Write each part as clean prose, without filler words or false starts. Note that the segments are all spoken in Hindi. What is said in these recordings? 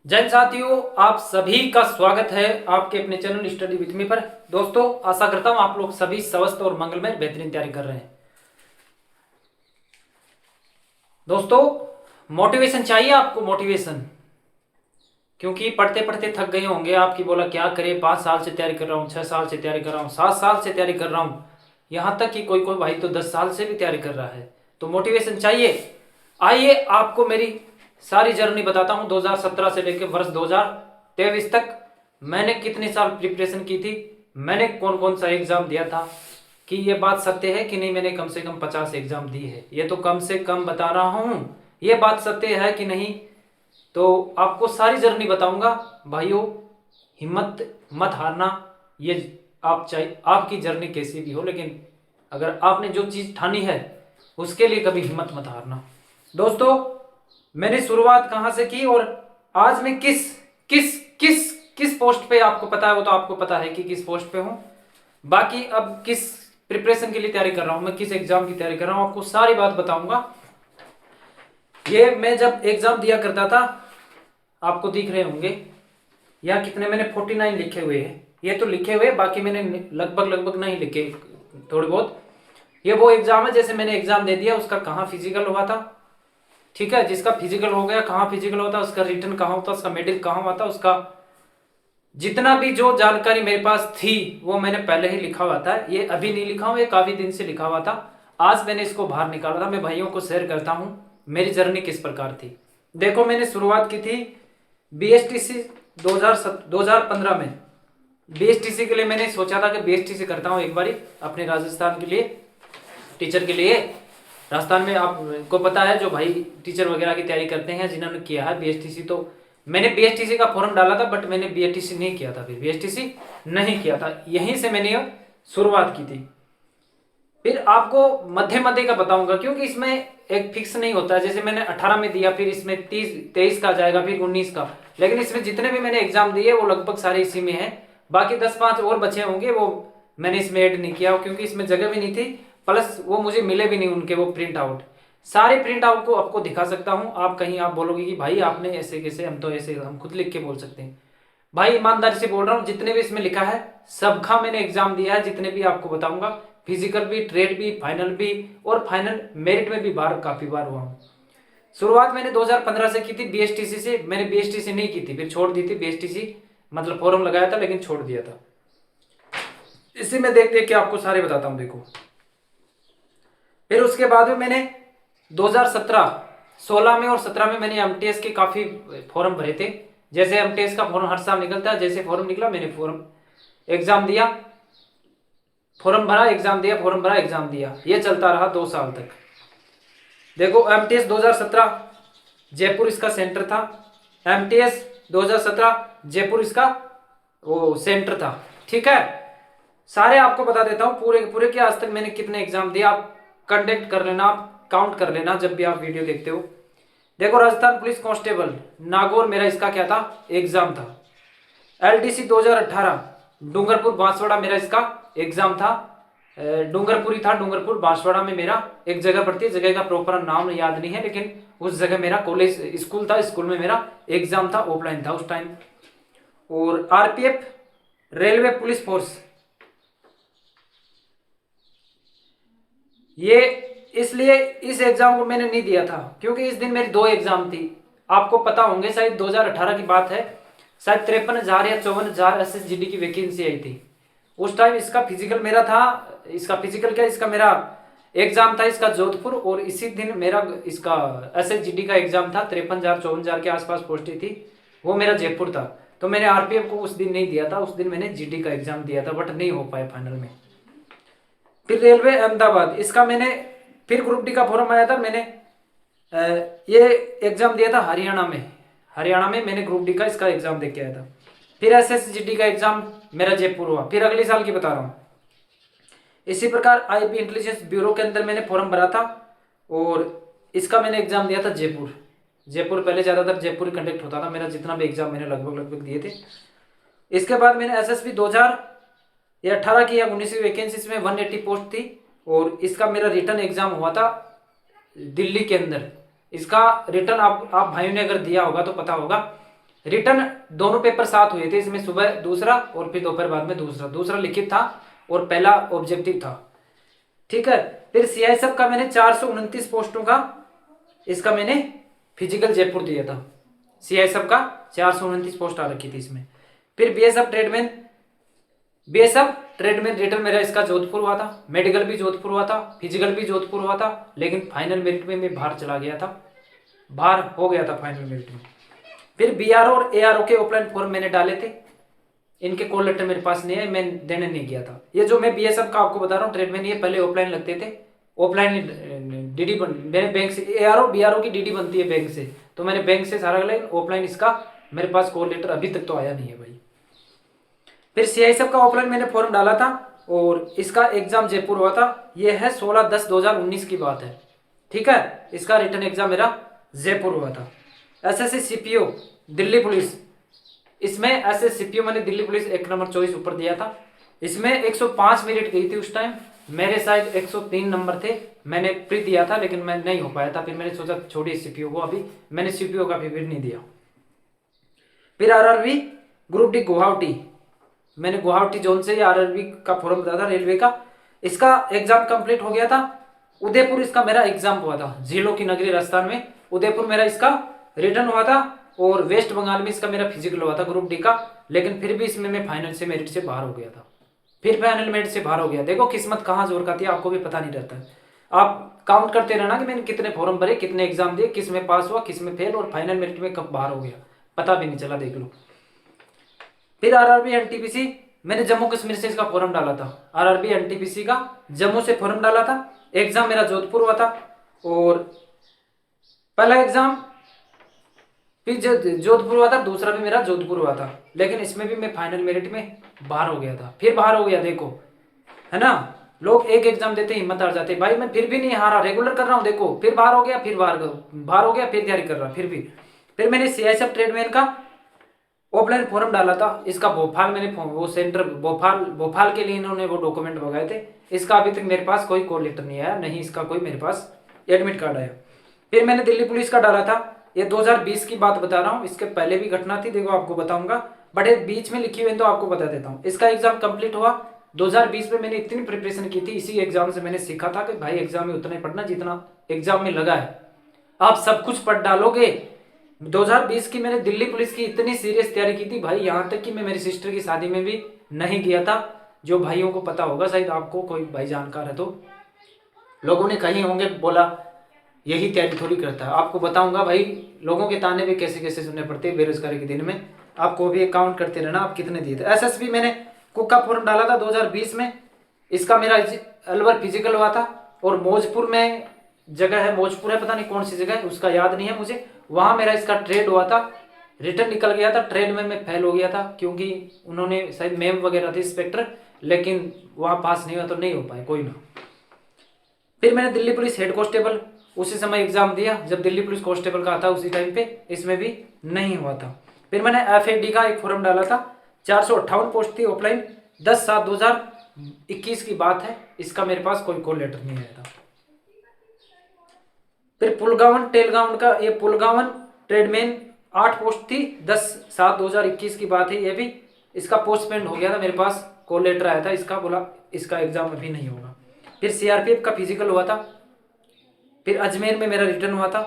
जय साथियों, आप सभी का स्वागत है आपके अपने चैनल स्टडी विथ मी पर। दोस्तों, आशा करता हूं आप लोग सभी स्वस्थ और मंगलमय बेहतरीन तैयारी कर रहे हैं। दोस्तों, मोटिवेशन चाहिए आपको, मोटिवेशन। क्योंकि पढ़ते पढ़ते थक गए होंगे, आपकी बोला क्या करे, 5 साल से तैयारी कर रहा हूँ, 6 साल से तैयारी कर रहा हूँ, 7 साल से तैयारी कर रहा हूँ, यहाँ तक कि कोई कोई भाई तो 10 साल से भी तैयारी कर रहा है। तो मोटिवेशन चाहिए। आइए आपको मेरी सारी जर्नी बताता हूँ। 2017 से लेकर वर्ष 2023 तक मैंने कितने साल प्रिपरेशन की थी, मैंने कौन कौन सा एग्जाम दिया था, कि ये बात सत्य है कि नहीं। मैंने कम से कम 50 एग्जाम दी है, ये तो कम से कम बता रहा हूँ। ये बात सत्य है कि नहीं, तो आपको सारी जर्नी बताऊंगा। भाइयों, हिम्मत मत हारना। ये आप चाहे आपकी जर्नी कैसी भी हो, लेकिन अगर आपने जो चीज़ ठानी है उसके लिए कभी हिम्मत मत हारना। दोस्तों, मैंने शुरुआत कहाँ से की और आज मैं किस किस किस किस पोस्ट पे, आपको पता है, वो तो आपको पता है कि किस पोस्ट पे हूँ। बाकी अब किस प्रिपरेशन के लिए तैयारी कर रहा हूँ, मैं किस एग्जाम की तैयारी कर रहा हूँ, आपको सारी बात बताऊंगा। ये मैं जब एग्जाम दिया करता था, आपको दिख रहे होंगे या कितने, मैंने 49 लिखे हुए हैं। ये तो लिखे हुए, बाकी मैंने लगभग लगभग नहीं लिखे, थोड़े बहुत। ये वो एग्जाम है, जैसे मैंने एग्जाम दे दिया, उसका कहाँ फिजिकल हुआ था, ठीक है, जिसका फिजिकल हो गया, कहाँ फिजिकल होता, उसका रिटर्न कहाँ होता, उसका मेडल कहाँ होता, उसका जितना भी जो जानकारी मेरे पास थी वो मैंने पहले ही लिखा हुआ था। ये अभी नहीं लिखा हूँ, ये काफी दिन से लिखा हुआ था। आज मैंने इसको बाहर निकाला था। मैं भाइयों को शेयर करता हूँ मेरी जर्नी किस प्रकार थी। देखो, मैंने शुरुआत की थी BSTC 2015 में। BSTC के लिए मैंने सोचा था कि BSTC करता हूँ एक बारी अपने राजस्थान के लिए, टीचर के लिए। राजस्थान में आपको पता है, जो भाई टीचर वगैरह की तैयारी करते हैं, जिन्होंने किया है BSTC, तो मैंने BSTC का फॉर्म डाला था, बट मैंने BSTC नहीं किया था। फिर BSTC नहीं किया था, यहीं से मैंने शुरुआत की थी। फिर आपको मध्य मध्य का बताऊंगा, क्योंकि इसमें एक फिक्स नहीं होता है। जैसे मैंने 18 में दिया, फिर इसमें 23 का जाएगा, फिर 19 का। लेकिन इसमें जितने भी मैंने एग्जाम दिए वो लगभग सारे इसी में है। बाकी 10-5 और बचे होंगे, वो मैंने इसमें ऐड नहीं किया, क्योंकि इसमें जगह भी नहीं थी, प्लस वो मुझे मिले भी नहीं उनके वो प्रिंट आउट। सारे प्रिंट आउट को आपको दिखा सकता हूँ। आप कहीं आप बोलोगे कि भाई आपने ऐसे कैसे, हम तो ऐसे हम खुद लिख के बोल सकते हैं। भाई ईमानदारी से बोल रहा हूँ, जितने भी इसमें लिखा है सबका मैंने एग्जाम दिया है, जितने भी आपको बताऊंगा। फिजिकल भी, ट्रेड भी, फाइनल भी, और फाइनल मेरिट में भी बार काफी बार हुआ हूँ। शुरुआत मैंने 2015 से की थी BSTC से। मैंने BSTC नहीं की थी, फिर छोड़ दी थी BSTC, मतलब फॉर्म लगाया था लेकिन छोड़ दिया था। इसी में देख देख के आपको सारे बताता हूँ। देखो, फिर उसके बाद में मैंने 2017, 16 में और 17 में मैंने MTS के काफी फॉर्म भरे थे। जैसे MTS का फॉर्म हर साल निकलता है, जैसे फॉर्म निकला मैंने फॉर्म एग्जाम दिया, फॉर्म भरा, एग्जाम दिया, फॉर्म भरा, एग्जाम दिया। ये चलता रहा 2 साल तक। देखो, MTS 2017 जयपुर इसका सेंटर था। MTS 2017 जयपुर इसका वो सेंटर था, ठीक है। सारे आपको बता देता हूँ पूरे पूरे के, आज तक मैंने कितने एग्जाम दिए आप कंडक्ट कर लेना, आप काउंट कर लेना जब भी आप वीडियो देखते हो। देखो, राजस्थान पुलिस कांस्टेबल नागौर मेरा इसका क्या था, एग्जाम था। LDC 2018 डूंगरपुर बांसवाड़ा मेरा इसका एग्जाम था। डूंगरपुरी था, डूंगरपुर बांसवाड़ा में मेरा एक जगह पड़ती है, जगह का प्रॉपर नाम याद नहीं है, लेकिन उस जगह मेरा कॉलेज स्कूल था, स्कूल में मेरा एग्जाम था, ऑफलाइन था उस टाइम। और RPF रेलवे पुलिस फोर्स, ये इसलिए इस एग्जाम को मैंने नहीं दिया था क्योंकि इस दिन मेरी 2 एग्जाम थी। आपको पता होंगे, शायद 2018 की बात है, शायद 53,000 या 54,000 SSGD की वैकेंसी आई थी उस टाइम। इसका फिजिकल मेरा था, इसका फिजिकल क्या, इसका मेरा एग्जाम था इसका जोधपुर, और इसी दिन मेरा इसका SSGD का एग्जाम था। 53,000 54,000 के आसपास पोस्टें थी, वो मेरा जयपुर था। तो मैंने RPF को उस दिन नहीं दिया था, उस दिन मैंने GD का एग्जाम दिया था, बट नहीं हो पाया फाइनल में। फिर रेलवे अहमदाबाद, इसका मैंने फिर ग्रुप डी का फॉर्म आया था, मैंने ये एग्जाम दिया था हरियाणा में। हरियाणा में मैंने ग्रुप डी का इसका एग्जाम दे के आया था। फिर SSGD का एग्जाम मेरा जयपुर हुआ, फिर अगले साल की बता रहा हूँ। इसी प्रकार IB इंटेलिजेंस ब्यूरो के अंदर मैंने फॉर्म भरा था, और इसका मैंने एग्जाम दिया था जयपुर। जयपुर पहले ज़्यादातर जयपुर ही कंडक्ट होता था, मेरा जितना भी एग्जाम मैंने लगभग लगभग दिए थे। इसके बाद मैंने SSB 2018 की या 19 की वैकेंसी में 180 पोस्ट थी, और इसका मेरा रिटर्न एग्जाम हुआ था दिल्ली के अंदर। इसका रिटर्न आप भाइयों ने अगर दिया होगा तो पता होगा, रिटर्न दोनों पेपर साथ हुए थे, इसमें सुबह दूसरा और फिर दोपहर बाद में दूसरा लिखित था और पहला ऑब्जेक्टिव था। ठीक है। फिर सीआईएसएफ का मैंने 429 पोस्टों का इसका मैंने फिजिकल जयपुर दिया था। सीआईएसएफ का 429 पोस्ट आ रखी थी इसमें। फिर बीएसएफ ट्रेडमैन रिटर्न मेरा इसका जोधपुर हुआ था, मेडिकल भी जोधपुर हुआ था, फिजिकल भी जोधपुर हुआ था, लेकिन फाइनल मेरिट में मैं बाहर चला गया था, बाहर हो गया था फाइनल मेरिट में। फिर बीआरओ और एआरओ के ऑफलाइन फॉर्म मैंने डाले थे, इनके कॉल लेटर मेरे पास नहीं है, मैं देने नहीं गया था। ये जो मैं बीएसएफ का आपको बता रहा हूँ ट्रेडमैन, ये पहले ऑफलाइन लगते थे, ऑफलाइन डीडी मैंने बैंक से, एआरओ बीआरओ की डीडी बनती है बैंक से, तो मैंने बैंक से सारा लाइन ऑफलाइन, इसका मेरे पास कॉल लेटर अभी तक तो आया नहीं है भाई। फिर सीआईएसएफ का ऑफलाइन मैंने फॉर्म डाला था और इसका एग्जाम जयपुर हुआ था। ये है 16/10/2019 की बात है। ठीक है, इसका रिटर्न एग्जाम मेरा जयपुर हुआ था। एसएससी सीपीओ दिल्ली पुलिस, इसमें एसएससी सीपीओ मैंने दिल्ली पुलिस 1 नंबर चॉइस ऊपर दिया था। इसमें 105 मेरिट गई थी उस टाइम, मेरे शायद 103 नंबर थे, मैंने प्री दिया था लेकिन मैं नहीं हो पाया था। फिर मैंने सोचा छोड़िए सीपीओ को, अभी मैंने सीपीओ का भी नहीं दिया। फिर आरआरबी ग्रुप डी गुवाहाटी, मैंने गुवाहाटी जोन से आरआरबी का फॉर्म बताया था रेलवे का, इसका एग्जाम कंप्लीट हो गया था। उदयपुर इसका मेरा एग्जाम हुआ था, झीलों की नगरी राजस्थान में उदयपुर मेरा इसका रिटर्न हुआ था। और वेस्ट बंगाल में इसका मेरा फिजिकल हुआ था ग्रुप डी का, लेकिन फिर भी इसमें मैं फाइनल से मेरिट से बाहर हो गया था, फिर फाइनल मेरिट से बाहर हो गया। देखो किस्मत कहाँ जोर खाती है, आपको भी पता नहीं रहता है। आप काउंट करते रहना कि मैंने कितने फॉर्म भरे, कितने एग्जाम दिए, किस में पास हुआ, किस में फेल, और फाइनल मेरिट में कब बाहर हो गया, पता भी नहीं चला, देख लो। फिर आरआरबी एनटीपीसी, मैंने जम्मू कश्मीर से इसका फॉर्म डाला था, आरआरबी एनटीपीसी का जम्मू से फॉर्म डाला था। एग्जाम मेरा जोधपुर हुआ था और पहला एग्जाम फिर जोधपुर हुआ था, दूसरा भी मेरा जोधपुर हुआ था, लेकिन इसमें भी मैं फाइनल मेरिट में बाहर हो गया था, फिर बाहर हो गया। देखो है ना, लोग एक एग्जाम देते हिम्मत हार जाते, भाई मैं फिर भी नहीं हारा, रेगुलर कर रहा हूँ, देखो फिर बाहर हो गया, फिर बाहर हो गया, फिर तैयारी कर रहा, फिर मैंने सीआईएसएफ ट्रेडमैन का ऑफलाइन फॉर्म डाला था। इसका भोपाल मैंने वो सेंटर भोपाल के लिए इन्होंने वो डॉक्यूमेंट मंगाए थे, इसका अभी तक मेरे पास कोई कॉल लेटर नहीं आया, नहीं इसका कोई मेरे पास एडमिट कार्ड आया। फिर मैंने दिल्ली पुलिस का डाला था, ये 2020 की बात बता रहा हूँ, इसके पहले भी घटना थी, देखो आपको बताऊंगा, बट एक बीच में लिखी हुई तो आपको बता देता हूँ। इसका एग्जाम कंप्लीट हुआ 2020 में, मैंने इतनी प्रिपरेशन की थी, इसी एग्जाम से मैंने सीखा था कि भाई एग्जाम में उतना ही पढ़ना जितना एग्जाम में लगा है, आप सब कुछ पढ़ डालोगे। 2020 की मैंने दिल्ली पुलिस की इतनी सीरियस तैयारी की थी भाई, यहाँ तक कि मैं मेरी सिस्टर की शादी में भी नहीं गया था। जो भाइयों को पता होगा, शायद आपको कोई भाई जानकार है तो लोगों ने कहीं होंगे बोला यही तैयारी थोड़ी करता है, आपको बताऊंगा भाई लोगों के ताने भी कैसे कैसे सुनने पड़ते हैं बेरोजगारी के दिन में, आपको भी काउंट करते रहना आप कितने दिए थे। एसएसबी मैंने कुक का फॉर्म डाला था 2020 में, इसका मेरा अलवर फिजिकल हुआ था। और मौजपुर में जगह है, मौजपुर है, पता नहीं कौन सी जगह है, उसका याद नहीं है मुझे, वहां मेरा इसका ट्रेड हुआ था, रिटर्न निकल गया था, ट्रेड में मैं फेल हो गया था, क्योंकि उन्होंने शायद मैम वगैरह थे इंस्पेक्टर, लेकिन वहां पास नहीं हुआ तो नहीं हो पाए, कोई ना। फिर मैंने दिल्ली पुलिस हेड कांस्टेबल उसी समय एग्जाम दिया जब दिल्ली पुलिस कांस्टेबल का था, उसी टाइम पे, इसमें भी नहीं हुआ था। फिर मैंने एफएडी का एक फॉर्म डाला था, 458 पोस्ट थी ऑफलाइन, 10/7/2021 की बात है, इसका मेरे पास कोई कॉल लेटर नहीं आया था। फिर पुलगावन टेलगावन का, ये पुलगावन ट्रेडमैन 8 पोस्ट थी, 10/7/2021 की बात है, ये भी इसका पोस्टपोन हो गया था, मेरे पास कॉल लेटर आया था इसका, बोला इसका एग्जाम अभी नहीं होगा। फिर सीआरपीएफ का फिजिकल हुआ था, फिर अजमेर में मेरा रिटर्न हुआ था,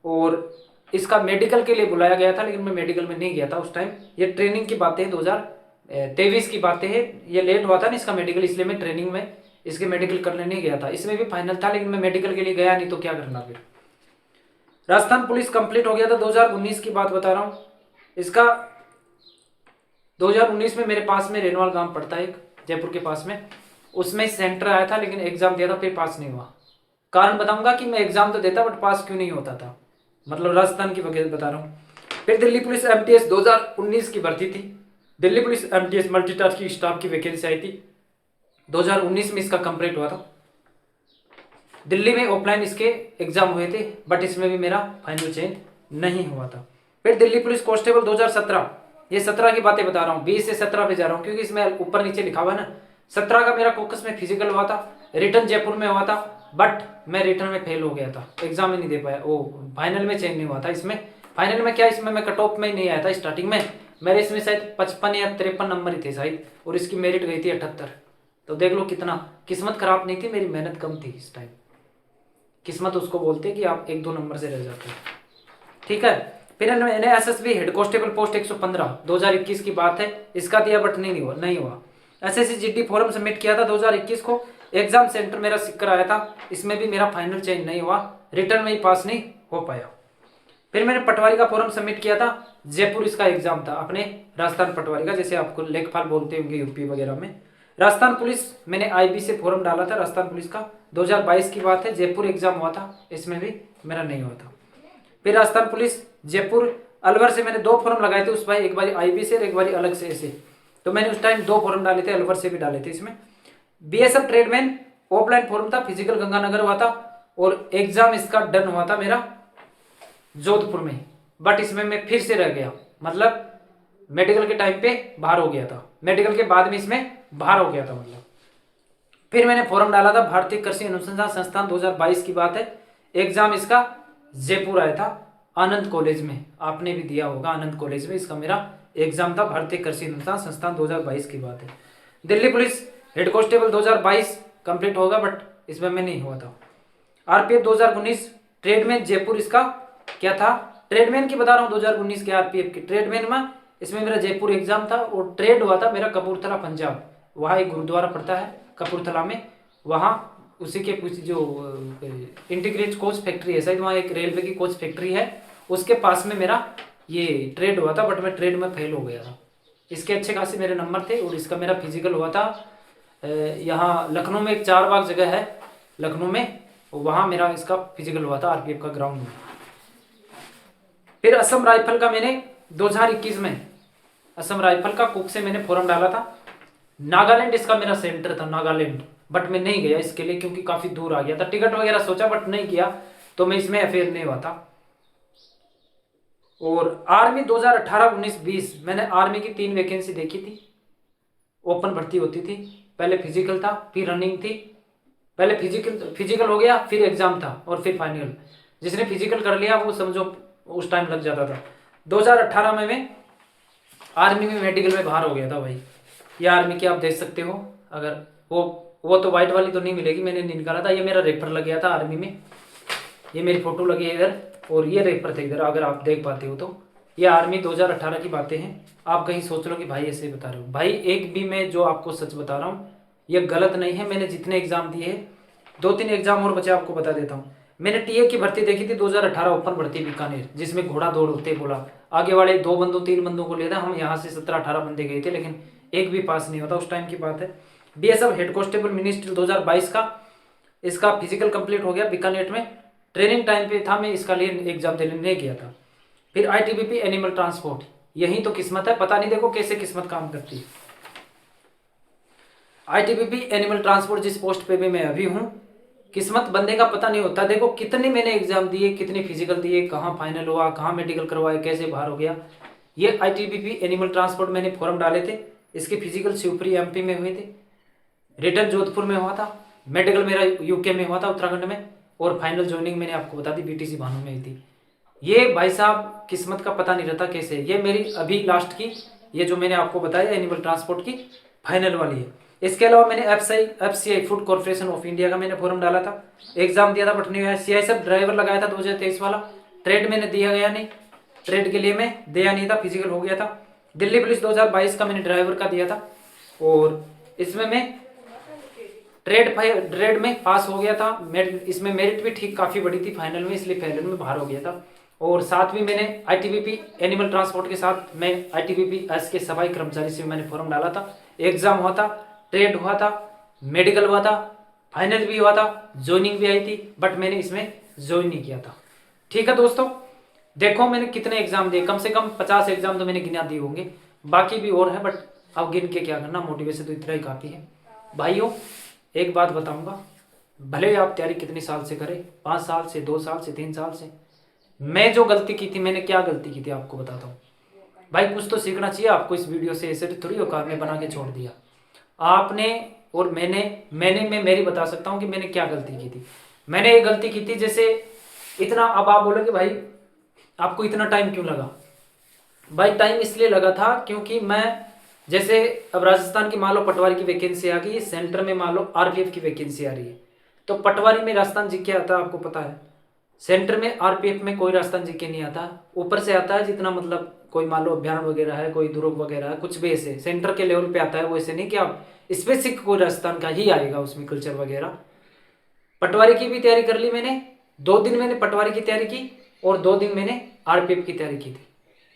और इसका मेडिकल के लिए बुलाया गया था, लेकिन मैं मेडिकल में नहीं गया था उस टाइम, ये ट्रेनिंग की बातें 2023 की बातें हैं, ये लेट हुआ था ना इसका मेडिकल, इसलिए मैं ट्रेनिंग में इसके मेडिकल करने नहीं गया था। इसमें भी फाइनल था लेकिन मैं मेडिकल के लिए गया नहीं, तो क्या करना। फिर राजस्थान पुलिस कंप्लीट हो गया था, 2019 की बात बता रहा हूँ। इसका 2019 में मेरे पास में रेनवाल गांव पड़ता है एक, जयपुर के पास में, उसमें सेंटर आया था, लेकिन एग्जाम दिया था, फिर पास नहीं हुआ। कारण बताऊंगा कि मैं एग्जाम तो देता बट पास क्यों नहीं होता था, मतलब राजस्थान की वजह बता रहा हूँ। फिर दिल्ली पुलिस एमटीएस 2019 की भर्ती थी, Delhi police MTS multitasking staff की वैकेंसी आई थी, 2019 में इसका कंप्लीट हुआ था। दिल्ली में ऑफलाइन इसके एग्जाम हुए थे, बट इसमें भी मेरा फाइनल चेंज नहीं हुआ था। फिर दिल्ली पुलिस कांस्टेबल 2017, ये 17 की बातें बता रहा हूँ, 20 से 17 पे जा रहा हूँ, क्योंकि इसमें ऊपर नीचे लिखा हुआ है ना। 17 का मेरा फोकस में फिजिकल हुआ था, रिटर्न जयपुर में हुआ था, बट मैं रिटर्न में फेल हो गया था, एग्जाम में नहीं दे पाया, वो फाइनल में चेंज नहीं हुआ था इसमें। फाइनल में क्या इसमें मैं कट ऑफ में ही नहीं आया था। स्टार्टिंग में मेरे इसमें शायद 55 या 53 नंबर ही थे शायद, और इसकी मेरिट गई थी 78। तो देख लो कितना किस्मत खराब नहीं थी मेरी, मेहनत कम थी इस टाइम। किस्मत उसको बोलते हैं कि आप 1-2 नंबर से रह जाते हैं। ठीक है, फिर मैंने एसएसबी हेड कांस्टेबल पोस्ट 115 2021 की बात है, इसका दिया बट नहीं हुआ। एसएससी जीडी फॉर्म सबमिट किया था 2021 को, एग्जाम सेंटर मेरा सिक्कर आया था, इसमें भी मेरा फाइनल चेंज नहीं हुआ, रिटर्न में ही पास नहीं हो पाया। फिर मैंने पटवारी का फॉर्म सबमिट किया था, जयपुर इसका एग्जाम था अपने राजस्थान पटवारी का, जैसे आपको लेखपाल बोलते होंगे यूपी वगैरह में। राजस्थान पुलिस मैंने आईबी से फॉर्म डाला था, राजस्थान पुलिस का 2022 की बात है, जयपुर एग्जाम हुआ था, इसमें भी मेरा नहीं हुआ था। फिर राजस्थान पुलिस जयपुर अलवर से मैंने 2 फॉर्म लगाए थे उस बार, एक बार आईबी से और एक बार अलग से ऐसे, तो मैंने उस टाइम 2 फॉर्म डाले थे, अलवर से भी डाले थे। इसमें बीएसएफ ट्रेडमैन ऑफलाइन फॉर्म था, फिजिकल गंगानगर हुआ था, और एग्जाम इसका डन हुआ था मेरा जोधपुर में, बट इसमें मैं फिर से रह गया, मतलब मेडिकल के टाइम पे बाहर हो गया था, मेडिकल के बाद में इसमें बाहर हो गया था मतलब। फिर मैंने फॉर्म डाला था भारतीय कृषि अनुसंधान संस्थान 2022 की बात है, एग्जाम इसका जयपुर आया था आनंद कॉलेज में, आपने भी दिया होगा आनंद कॉलेज में, इसका मेरा एग्जाम था भारतीय कृषि अनुसंधान संस्थान 2022 की बात है। Delhi police head constable 2022 complete होगा, बट इसमें मैं नहीं हुआ था। आरपीएफ 2019 ट्रेडमैन जयपुर, इसका क्या था, ट्रेडमैन की बता रहा हूँ 2019 के आरपीएफ की ट्रेडमैन में, इसमें मेरा जयपुर एग्जाम था, और ट्रेड हुआ था मेरा कपूरथला पंजाब, वहाँ एक गुरुद्वारा पड़ता है कपूरथला में, वहाँ उसी के कुछ जो इंटीग्रेटेड कोच फैक्ट्री है शायद, वहाँ एक रेलवे की कोच फैक्ट्री है, उसके पास में मेरा ये ट्रेड हुआ था, बट मैं ट्रेड में फेल हो गया था। इसके अच्छे खासे मेरे नंबर थे, और इसका मेरा फिजिकल हुआ था यहाँ लखनऊ में, एक 4 बाग जगह है लखनऊ में, वहाँ मेरा इसका फिजिकल हुआ था आरपीएफ का ग्राउंड में। फिर असम राइफल का मैंने 2021 में असम राइफल का कुक से मैंने फॉर्म डाला था, नागालैंड इसका मेरा सेंटर था, नागालैंड, बट मैं नहीं गया इसके लिए क्योंकि काफी दूर आ गया था, टिकट वगैरह सोचा बट नहीं किया, तो मैं इसमें अफेयर नहीं हुआ था। और आर्मी 2018-19-20 मैंने आर्मी की 3 वैकेंसी देखी थी, ओपन भर्ती होती थी, पहले फिजिकल था फिर रनिंग थी, पहले फिजिकल हो गया फिर एग्जाम था और फिर फाइनल, जिसने फिजिकल कर लिया वो समझो उस टाइम लग जाता था। 2018 में मैं आर्मी में मेडिकल में बाहर हो गया था भाई, ये आर्मी की आप देख सकते हो, अगर वो तो व्हाइट वाली तो नहीं मिलेगी, मैंने नहीं निकाला था, ये मेरा रेफर लग गया था आर्मी में, ये मेरी फोटो लगी है इधर, और ये रेफर थे इधर, अगर आप देख पाते हो तो। ये आर्मी 2018 की बातें हैं, आप कहीं सोच लो कि भाई ऐसे बता रहे हो, भाई एक भी मैं जो आपको सच बता रहा हूँ ये गलत नहीं है, मैंने जितने एग्जाम दिए हैं, 2-3 एग्जाम और बचे आपको बता देता हूँ। मैंने टीए की भर्ती देखी थी 2018 ओपन भर्ती बीकानेर, जिसमें घोड़ा दौड़ होते बोला, आगे वाले 2 बंदों 3 बंदों को लेता, हम यहाँ से 17-18 बंदे गए थे, लेकिन एक भी पास नहीं होता, उस टाइम की बात है। बीएसएफ हेड कांस्टेबल मिनिस्टर 2022 का, इसका फिजिकल कंप्लीट हो गया बीकानेर में, ट्रेनिंग टाइम पे था, मैं इसका लिए एग्जाम देने नहीं गया था। फिर आईटीबीपी एनिमल ट्रांसपोर्ट, यही तो किस्मत है, पता नहीं देखो कैसे किस्मत काम करती है। आईटीबीपी एनिमल ट्रांसपोर्ट जिस पोस्ट पे भी मैं अभी हूँ, किस्मत बंदे का पता नहीं होता, देखो कितने मैंने एग्जाम दिए, कितने फिजिकल दिए, कहाँ फाइनल हुआ, कहाँ मेडिकल करवाया, कैसे बाहर हो गया। ये आईटीबीपी एनिमल ट्रांसपोर्ट मैंने फॉर्म डाले थे, इसके फिजिकल शिवपुरी एमपी में हुए थे, रिटर्न जोधपुर में हुआ था, मेडिकल मेरा यूके में हुआ था उत्तराखंड में, और फाइनल ज्वाइनिंग मैंने आपको बता दी बीटीसी भानु में हुई थी। ये भाई साहब किस्मत का पता नहीं रहता कैसे, ये मेरी अभी लास्ट की, ये जो मैंने आपको बताया एनिमल ट्रांसपोर्ट की फाइनल वाली है। इसके अलावा मैंने FCI food corporation of India का मैंने फॉर्म डाला था, एग्जाम दिया था बट नहीं हुआ। सीआईएसएफ ड्राइवर लगाया था 2023 वाला, ट्रेड मैंने दिया गया नहीं, ट्रेड के लिए मैं दिया नहीं था, फिजिकल हो गया था। दिल्ली पुलिस 2022 का मैंने ड्राइवर का दिया था, और इसमें मैं ट्रेड में पास हो गया था, इसमें मेरिट भी ठीक काफ़ी बड़ी थी फाइनल में, इसलिए फाइनल में बाहर हो गया था। और साथ में मैंने आईटीबीपी एनिमल ट्रांसपोर्ट के साथ मैं आईटीबीपी एस के सफाई कर्मचारी से मैंने फॉर्म डाला था, एग्जाम हुआ था, ट्रेड हुआ था, मेडिकल हुआ था, फाइनल भी हुआ था, ज्वाइनिंग भी आई थी, बट मैंने इसमें ज्वाइन नहीं किया था। ठीक है दोस्तों, देखो मैंने कितने एग्जाम दिए, कम से कम 50 एग्जाम तो मैंने गिना दिए होंगे, बाकी भी और है, बट अब गिन के क्या करना, मोटिवेशन तो इतना ही काफ़ी है। भाइयों एक बात बताऊंगा, भले आप तैयारी कितने साल से करें, 5 साल से, 2 साल से, 3 साल से, मैं जो गलती की थी, मैंने क्या गलती की थी आपको बताता हूँ। भाई कुछ तो सीखना चाहिए आपको इस वीडियो से, ऐसे थोड़ी औकात में बना के छोड़ दिया आपने और मैं मेरी बता सकता हूँ कि मैंने क्या गलती की थी। मैंने ये गलती की थी, जैसे इतना, अब आप बोलोगे भाई आपको इतना टाइम क्यों लगा? भाई टाइम इसलिए लगा था क्योंकि मैं, जैसे अब राजस्थान की मान लो पटवारी की वैकेंसी आ गई, सेंटर में मान लो आरपीएफ की वैकेंसी आ रही है, तो पटवारी में राजस्थान जीके आता है, आपको पता है। सेंटर में आरपीएफ में कोई राजस्थान जीके नहीं आता, ऊपर से आता है जितना, मतलब कोई मान लो अभियान वगैरह है, कोई दुर्ग वगैरह है, कुछ भी ऐसे सेंटर के लेवल पे आता है। वो ऐसे नहीं कि आप स्पेसिफिक कोई राजस्थान का ही आएगा उसमें कल्चर वगैरह। पटवारी की भी तैयारी कर ली मैंने, 2 दिन मैंने पटवारी की तैयारी की और 2 दिन मैंने आरपीएफ की तैयारी की थी।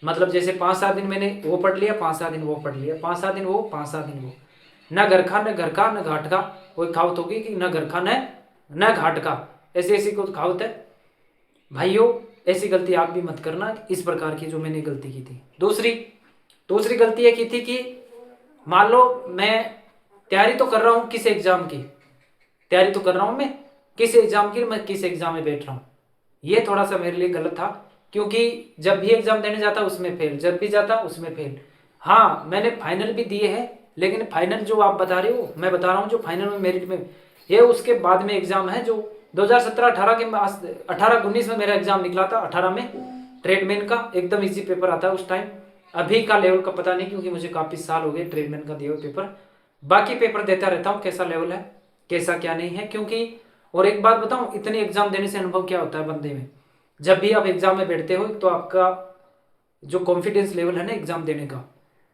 मतलब जैसे 5-7 दिन मैंने वो पढ़ लिया, 5-7 दिन वो पढ़ लिया, 5-7 दिन वो, 5-7 दिन वो। न घर का, न घर का, न घाट का। कोई खावत होगी कि न घर का न घाट का, ऐसी ऐसी कोई खावत है। भाइयों ऐसी गलती आप भी मत करना इस प्रकार की जो मैंने गलती की थी। दूसरी दूसरी गलती ये की थी कि मान लो मैं तैयारी तो कर रहा हूँ किस एग्जाम की, तैयारी तो कर रहा हूँ मैं किस एग्जाम की, मैं किस एग्जाम में बैठ रहा हूँ। ये थोड़ा सा मेरे लिए गलत था, क्योंकि जब भी एग्जाम देने जाता उसमें फेल, जब भी जाता उसमें फेल। हाँ मैंने फाइनल भी दिए हैं, लेकिन फाइनल जो आप बता रहे हो, मैं बता रहा हूँ जो फाइनल में मेरिट में, ये उसके बाद में एग्जाम है जो 2017-18 के 18-19 में मेरा एग्जाम निकला था, 18 में ट्रेडमैन का एकदम इजी पेपर आता है उस टाइम। अभी का लेवल का पता नहीं, क्योंकि मुझे काफी साल हो गए ट्रेडमैन का दिया हुआ पेपर। बाकी पेपर देता रहता हूँ कैसा लेवल है कैसा क्या नहीं है, क्योंकि और एक बात बताऊं, इतने एग्जाम देने से अनुभव क्या होता है बंदे में। जब भी आप एग्जाम में बैठते हो तो आपका जो कॉन्फिडेंस लेवल है ना एग्जाम देने का,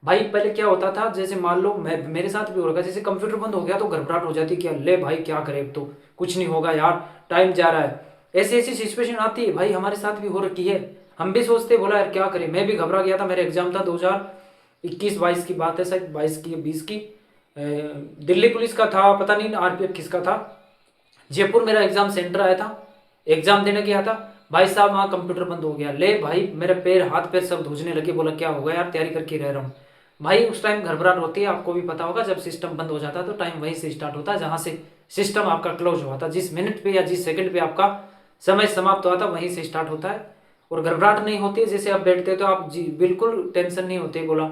भाई पहले क्या होता था, जैसे मान लो मैं, मेरे साथ भी हो रहा है, जैसे कंप्यूटर बंद हो गया तो घबराहट हो जाती कि ले भाई क्या करे, अब तो कुछ नहीं होगा यार, टाइम जा रहा है। ऐसी ऐसी सिचुएशन आती है भाई, हमारे साथ भी हो रखी है। हम भी सोचते बोला यार क्या करें, मैं भी घबरा गया था। मेरा एग्जाम था 2021-22 की बात है, शायद 22 की 20 की, दिल्ली पुलिस का था, पता नहीं आरपीएफ किसका था। जयपुर मेरा एग्जाम सेंटर आया था, एग्जाम देने गया था। भाई साहब वहाँ कंप्यूटर बंद हो गया, ले भाई मेरे पैर हाथ पैर सब धूजने लगे। बोला क्या होगा यार, तैयारी करके रह रहा हूँ। भाई उस टाइम घबराहट होती है, आपको भी पता होगा, जब सिस्टम बंद हो जाता है तो टाइम वहीं से स्टार्ट होता है जहां से सिस्टम आपका क्लोज हुआ था। जिस मिनट पे या जिस सेकंड पे आपका समय समाप्त हुआ था वहीं से स्टार्ट होता है। और घबराहट नहीं होती है, जैसे आप बैठते तो आप जी बिल्कुल टेंशन नहीं होते। बोला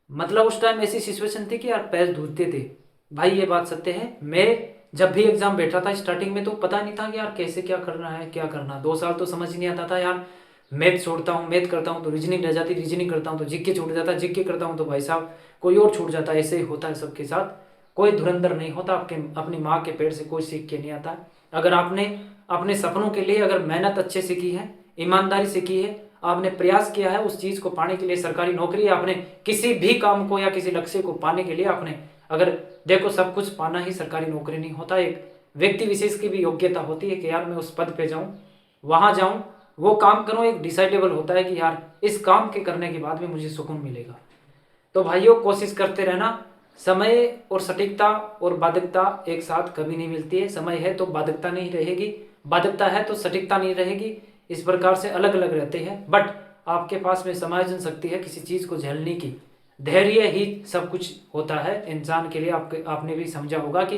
मतलब उस टाइम ऐसी सिचुएशन थी कि यार पैर धूलते थे। भाई ये बात सत्य है। मैं जब भी एग्जाम बैठा था स्टार्टिंग में तो पता नहीं था कि यार कैसे क्या करना है क्या करना। 2 साल तो समझ ही नहीं आता था यार। मैथ छोड़ता हूँ, मैथ करता हूँ तो रीजनिंग रह जाती, रीजनिंग करता हूँ तो जीके छूट जाता, जीके करता हूँ तो भाई साहब कोई और छूट जाता। ऐसे ही होता है सबके साथ, कोई धुरंधर नहीं होता। आपके अपनी माँ के पेट से कोई सीख के नहीं आता। अगर आपने अपने सपनों के लिए अगर मेहनत अच्छे से की है, ईमानदारी से की है, आपने प्रयास किया है उस चीज को पाने के लिए, सरकारी नौकरी, आपने किसी भी काम को या किसी लक्ष्य को पाने के लिए आपने, अगर देखो सब कुछ पाना ही सरकारी नौकरी नहीं होता, एक व्यक्ति विशेष की भी योग्यता होती है कि यार मैं उस पद पे जाऊं, वहां जाऊं, वो काम करूं। एक डिसाइडेबल होता है कि यार इस काम के करने के बाद में मुझे सुकून मिलेगा। तो भाइयों कोशिश करते रहना। समय और सटीकता और बाधकता एक साथ कभी नहीं मिलती है। समय है तो बाधकता नहीं रहेगी, बाधकता है तो सटीकता नहीं रहेगी। इस प्रकार से अलग अलग रहते हैं, बट आपके पास में समायोजन शक्ति है किसी चीज को झेलने की। धैर्य ही सब कुछ होता है इंसान के लिए। आपने भी समझा होगा कि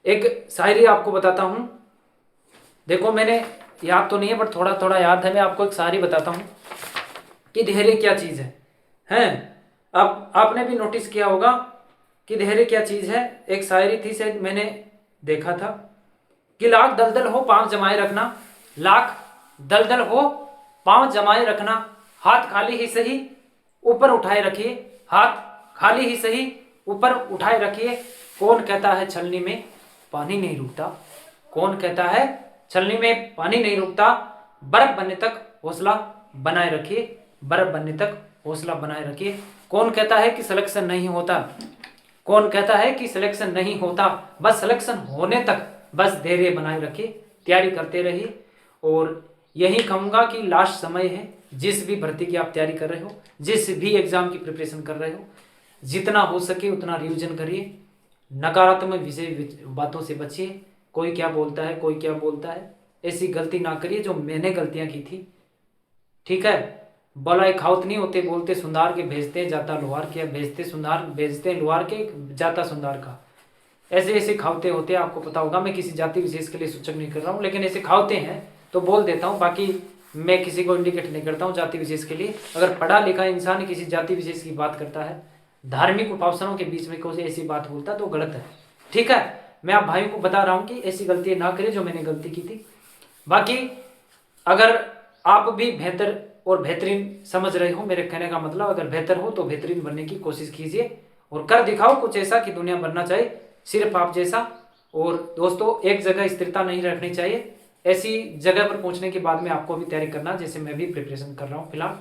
एक शायरी आपको बताता हूँ। देखो मैंने याद तो नहीं है बट थोड़ा थोड़ा याद है। मैं आपको एक शायरी बताता हूँ कि धैर्य क्या चीज है। हैं अब आपने भी नोटिस किया होगा कि धैर्य क्या चीज है। एक शायरी थी शायद मैंने देखा था कि लाख दलदल हो पांव जमाए रखना, लाख दलदल हो पांव जमाए रखना, हाथ खाली ही सही ऊपर उठाए रखिए, हाथ खाली ही सही ऊपर उठाए रखिए। कौन कहता है छलनी में पानी नहीं रुकता, कौन कहता है छलनी में पानी नहीं रुकता। बर्फ बनने तक हौसला बनाए रखिए, बर्फ बनने तक हौसला बनाए रखिए। कौन कहता है कि सिलेक्शन नहीं होता, कौन कहता है कि सिलेक्शन नहीं होता, बस सिलेक्शन होने तक बस धैर्य बनाए रखिए, तैयारी करते रहिए। और यही कहूंगा कि लास्ट समय है, जिस भी भर्ती की आप तैयारी कर रहे हो, जिस भी एग्जाम की प्रिपरेशन कर रहे हो, जितना हो सके उतना रिवीजन करिए। नकारात्मक विषय बातों से बचिए। कोई क्या बोलता है कोई क्या बोलता है, ऐसी गलती ना करिए जो मैंने गलतियां की थी। ठीक है, बोला एक खाउत नहीं होते, बोलते सुंधार के भेजते जाता लोहार के, भेजते सुंधार भेजते लोहार के जाता सुंधार का। ऐसे ऐसे खावते होते हैं, आपको पता होगा। मैं किसी जाति विशेष के लिए सूचक नहीं कर रहा हूँ, लेकिन ऐसे खावते हैं तो बोल देता हूँ। बाकी मैं किसी को इंडिकेट नहीं करता हूँ जाति विशेष के लिए। अगर पढ़ा लिखा इंसान किसी जाति विशेष की बात करता है, धार्मिक उपासनाओं के बीच में कोई ऐसी बात बोलता तो गलत है। ठीक है, मैं आप भाइयों को बता रहा हूँ कि ऐसी गलती ना करें जो मैंने गलती की थी। बाकी अगर आप भी बेहतर और बेहतरीन समझ रहे हो। मेरे कहने का मतलब अगर बेहतर हो तो बेहतरीन बनने की कोशिश कीजिए और कर दिखाओ कुछ ऐसा कि दुनिया बनना चाहे सिर्फ आप जैसा। और दोस्तों, एक जगह स्थिरता नहीं रखनी चाहिए। ऐसी जगह पर पहुंचने के बाद में आपको भी तैयारी करना, जैसे मैं भी प्रिपरेशन कर रहा हूँ। फिलहाल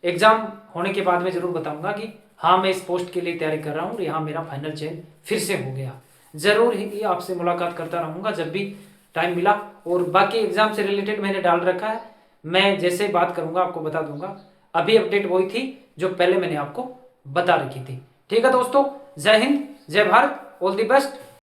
एग्जाम होने के बाद में जरूर बताऊंगा कि हाँ, मैं इस पोस्ट के लिए तैयारी कर रहा हूँ और यहाँ मेरा फाइनल चयन फिर से हो गया। जरूर ही आपसे मुलाकात करता रहूंगा जब भी टाइम मिला। और बाकी एग्जाम से रिलेटेड मैंने डाल रखा है, मैं जैसे बात करूंगा आपको बता दूंगा। अभी अपडेट वही थी जो पहले मैंने आपको बता रखी थी। ठीक है दोस्तों, जय हिंद, जय भारत, ऑल द बेस्ट।